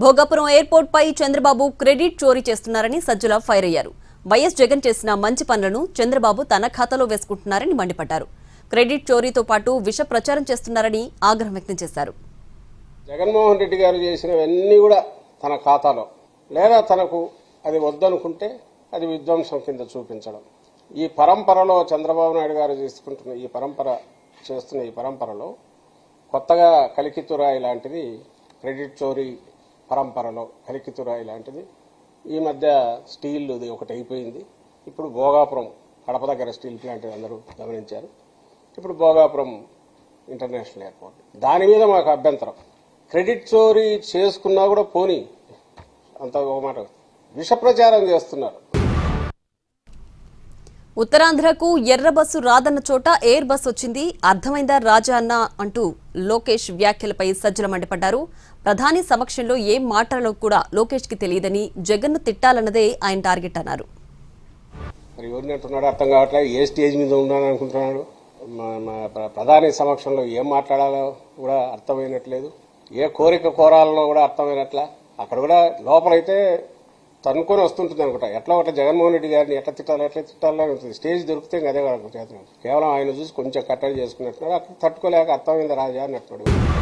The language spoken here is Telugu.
భోగాపురం ఎయిర్పోర్ట్ పై చంద్రబాబు క్రెడిట్ చోరీ చేస్తున్నారని సజ్జల ఫైర్ అయ్యారు. వైఎస్ జగన్ చేసిన మంచి పనులను చంద్రబాబు తన ఖాతాలో వేసుకుంటున్నారని మండిపడ్డారు. క్రెడిట్ చోరీతో పాటు విష ప్రచారం చేస్తున్నారని ఆగ్రహం వ్యక్తం చేశారు. జగన్మోహన్ రెడ్డి గారు చేసినవన్నీ కూడా తన ఖాతాలో లేదా తనకు అది వద్దనుకుంటే అది విధ్వంసం కింద చూపించడం. ఈ పరంపరలో చంద్రబాబు నాయుడు గారు చేస్తున్న ఈ పరంపరలో కొత్తగా కలికితురాయి లాంటిది, క్రెడిట్ చోరీ పరంపరలో కలికితురాయి లాంటిది ఈ మధ్య స్టీల్ది ఒకటి అయిపోయింది. ఇప్పుడు భోగాపురం కడప దగ్గర స్టీల్ ప్లాంట్ అందరూ గమనించారు. ఇప్పుడు భోగాపురం ఇంటర్నేషనల్ ఎయిర్పోర్ట్, దాని మీద మాకు అభ్యంతరం. క్రెడిట్ చోరీ చేసుకున్నా కూడా పోనీ, అంత ఒక మాట విష ప్రచారం చేస్తున్నారు. ఉత్తరాంధ్రకు ఎర్ర బస్సు రాదన్న చోట ఎయిర్ బస్ వచ్చింది, అర్థమైందా రాజా అన్న అంటూ లోకేష్ వ్యాఖ్యలపై సజ్జల మండిపడ్డారు. ప్రధాని సమక్షంలో ఏం మాట్లాడాలో కూడా లోకేష్ కి తెలియదని, జగన్ను తిట్టాలన్నదే ఆయన టార్గెట్ అన్నారు. మరి ఎవరిని అంటున్నాడు అర్థం కావట్లేదు. ఏ స్టేజ్ మీద ఉన్నాను అనుకుంటున్నాడు. ప్రధాని సమక్షంలో ఏం మాట్లాడాలో కూడా అర్థమైనట్లేదు. ఏ కోరిక కోరాలలో కూడా అర్థమైనట్ల. అక్కడ కూడా లోపలైతే తనుకొని వస్తుంటుంది అనుకుంటా. ఎట్లా ఒకటి జగన్మోహన్ రెడ్డి గారిని ఎట్లా తిట్టాలని ఉంటుంది. స్టేజ్ దొరికితే అదే చేస్తున్నాడు. కేవలం ఆయన చూసి కొంచెం కట్టడి చేసుకున్నట్టున్నాడు. అక్కడ తట్టుకోలేక అర్థమైంది రాజా అన్నట్టున్నాడు.